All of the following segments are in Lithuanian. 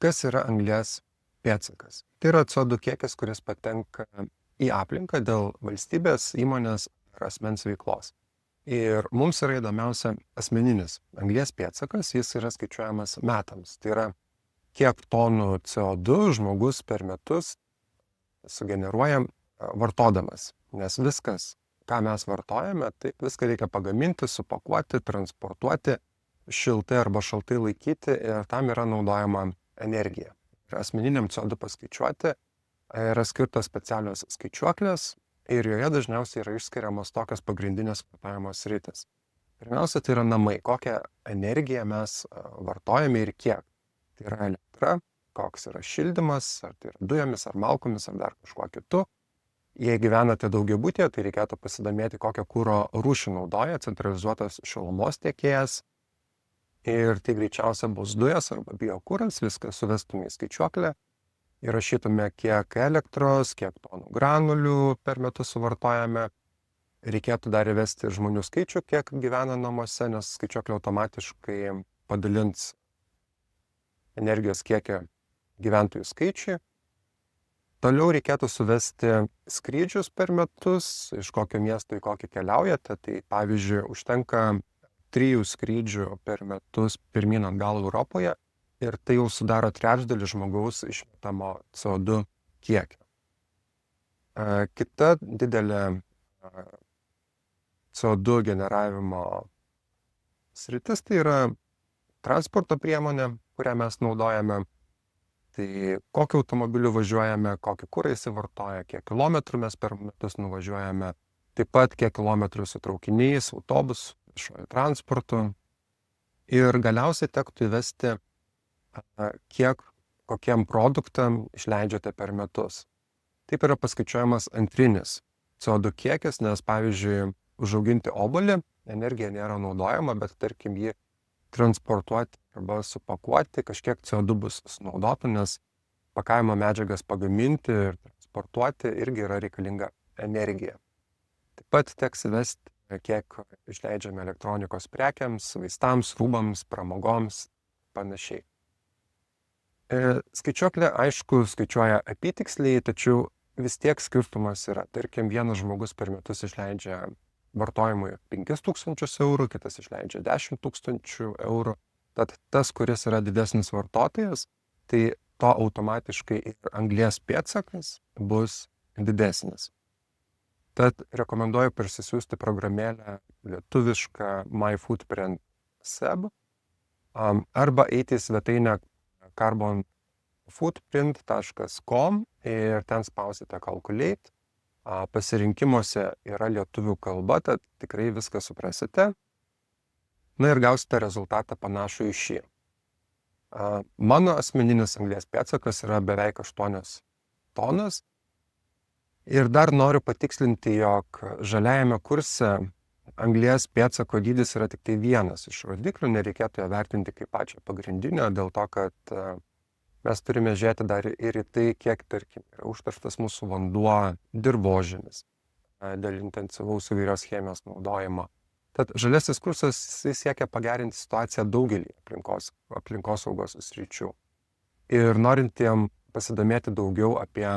Kas yra anglies pėdsakas? Tai yra CO2 kiekis, kuris patenka į aplinką dėl valstybės, įmonės ar asmens veiklos. Ir mums yra įdomiausia asmeninis anglies pėdsakas, jis yra skaičiuojamas metams. Tai yra, kiek tonų CO2 žmogus per metus sugeneruoja vartodamas. Nes viskas, ką mes vartojame, taip viską reikia pagaminti, supakuoti, transportuoti, šiltai arba šaltai laikyti ir tam yra naudojama energija. Ir asmeniniam CO2 paskaičiuoti yra skirtos specialios skaičiuoklės ir joje dažniausiai yra išskiriamos tokios pagrindinės vartojimo sritis. Pirmiausia, tai yra namai, kokią energiją mes vartojame ir kiek. Tai yra elektra, koks yra šildymas, ar tai yra dujomis, ar malkomis, ar dar kažkuo kitu. Jei gyvenate daugiabutyje, tai reikėtų pasidomėti, kokią kuro rūšį naudoja centralizuotas šilumos tiekėjas. Ir tai greičiausia bus dujas arba biokuras, viską suvestume į skaičiuoklę, įrašytume kiek elektros, kiek tonų granulių per metus suvartojame. Reikėtų dar įvesti žmonių skaičių, kiek gyvena namuose, nes skaičiuoklė automatiškai padalins energijos kiekį gyventojų skaičiui. Toliau reikėtų suvesti skrydžius per metus, iš kokio miesto į kokį keliaujate. Tai pavyzdžiui, užtenka 3 skrydžių per metus pirmyn atgal Europoje ir tai jau sudaro trečdalį žmogaus išmetamo CO2 kiekio. Kita didelė CO2 generavimo sritis tai yra transporto priemonė, kurią mes naudojame. Tai kokiu automobiliu važiuojame, kokį kurą jis vartoja, kiek kilometrų mes per metus nuvažiuojame, taip pat kiek kilometrų su traukiniais, autobusu, viešuoju transportu. Ir galiausiai tektų įvesti, kiek kokiem produktam išleidžiate per metus. Taip yra paskaičiuojamas antrinis CO2 kiekis, nes pavyzdžiui, užauginti obuolį energija nėra naudojama, bet tarkim jį transportuoti arba supakuoti kažkiek CO2 bus sunaudotų, nes pakavimo medžiagas pagaminti ir transportuoti irgi yra reikalinga energija. Taip pat teks įvesti, kiek išleidžiame elektronikos prekiams, vaistams, rūbams, pramogoms, panašiai. Skaičiuoklė, aišku, skaičiuoja apytiksliai, tačiau vis tiek skirtumas yra. Tarkim, vienas žmogus per metus išleidžia vartojimui 5000 eurų, kitas išleidžia 10 000 eurų. Tad tas, kuris yra didesnis vartotojas, tai to automatiškai ir anglies pėdsakas bus didesnis. Tad rekomenduoju parsisiųsti programėlę lietuvišką MyFootprint SEB arba eiti į svetainę carbonfootprint.com ir ten spausite calculate. Pasirinkimuose yra lietuvių kalba, tad tikrai viską suprasite. Na ir gausite rezultatą panašų į šį. Mano asmeninis anglies pėdsakas yra beveik 8 tonas. Ir dar noriu patikslinti, jog žaliajame kurse anglies pėdsako dydis yra tik tai vienas iš rodiklių, nereikėtų ją vertinti kaip pačią pagrindinę, dėl to, kad mes turime žiūrėti dar ir į tai, kiek, tarkim, yra užterštas mūsų vanduo, dirvožemis dėl intensyvaus įvairios chemijos naudojimo. Tad žaliasis kursas siekia pagerinti situaciją daugelį aplinkosaugos sričių. Ir norintiem pasidomėti daugiau apie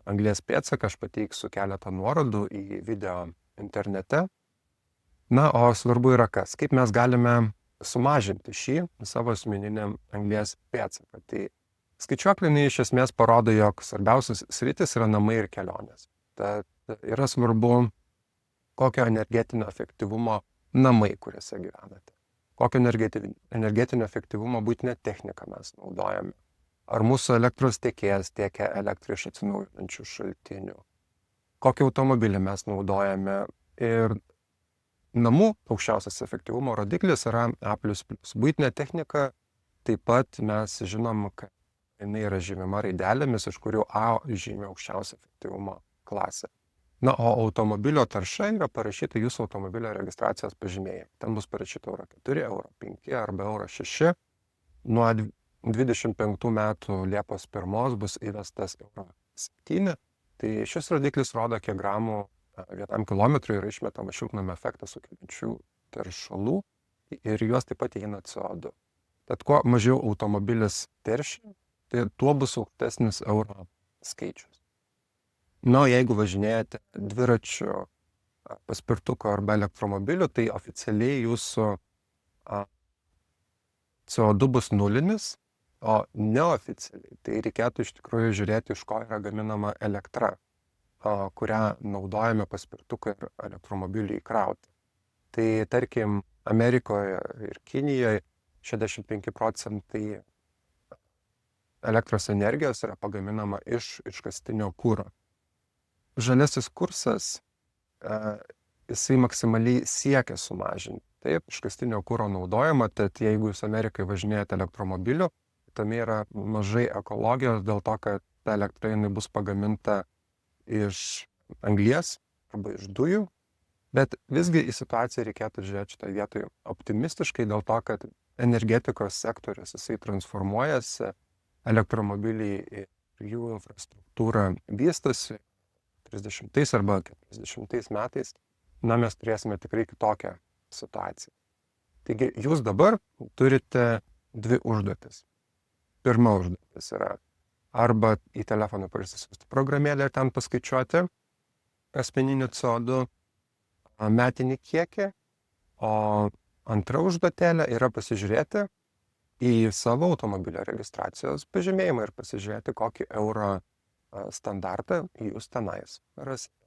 anglies pėdsaką, aš pateiksiu keletą nuorodų į video internete. Na, o svarbu yra kas? Kaip mes galime sumažinti šį savo asmeniniam anglies pėdsaką? Tai skaičiuoklė iš esmės parodo, jog svarbiausias sritis yra namai ir kelionės. Tad yra svarbu, kokio energetinio efektyvumo namai, kuriuose gyvenate. Kokio energetinio efektyvumo būtinę techniką mes naudojame. Ar mūsų elektros tiekėjas tiekia elektrą iš atsinaujinančių šaltinių. Kokį automobilį mes naudojame. Ir namų aukščiausias efektyvumo rodiklis yra A++. Buitinė technika, taip pat mes žinom, kad jinai yra žymima raidelėmis, iš kurių A žymi aukščiausią efektyvumo klasę. Na, o automobilio tarša yra parašyta jūsų automobilio registracijos pažymėjime. Ten bus parašyta euro 4, euro 5 arba euro 6. Nuo 25 metų Liepos 1 bus įvestas euro 7. Tai šis rodiklis rodo, kiek gramų vienam kilometrui yra išmetama šiltnamio efektą sukeliančių teršalų ir juos taip pat įeina CO2. Tad kuo mažiau automobilis teršia, tai tuo bus aukštesnis euro skaičius. Na, jeigu važinėjate dviračiu, paspirtuku arba elektromobiliu, tai oficialiai jūsų CO2 bus nulinis, o neoficialiai tai reikėtų iš tikrųjų žiūrėti, iš ko yra gaminama elektra, kurią naudojame paspirtukui ir elektromobiliui įkrauti. Tai tarkim, Amerikoje ir Kinijoje 65% elektros energijos yra pagaminama iš iškastinio kuro. Žaliasis kursas, jisai maksimaliai siekia sumažinti, taip, iškastinio kuro naudojimą, tad jeigu jūs Amerikai važinėjate elektromobiliu, tame yra mažai ekologijos dėl to, kad ta elektra jinai bus pagaminta iš anglies arba iš dujų, bet visgi į situaciją reikėtų žiūrėti šitoje vietoje optimistiškai dėl to, kad energetikos sektorius jisai transformuojasi, elektromobiliai ir jų infrastruktūra vystosi 30 arba 40 metais, na, mes turėsime tikrai kitokią situaciją. Taigi, jūs dabar turite dvi užduotis. Pirma užduotis yra arba į telefoną parsisiųsti programėlę ir ten paskaičiuoti asmeninį CO2 metinį kiekį, o antra užduotėlė yra pasižiūrėti į savo automobilio registracijos pažymėjimą ir pasižiūrėti, kokį euro standartą jūs tenais rasite.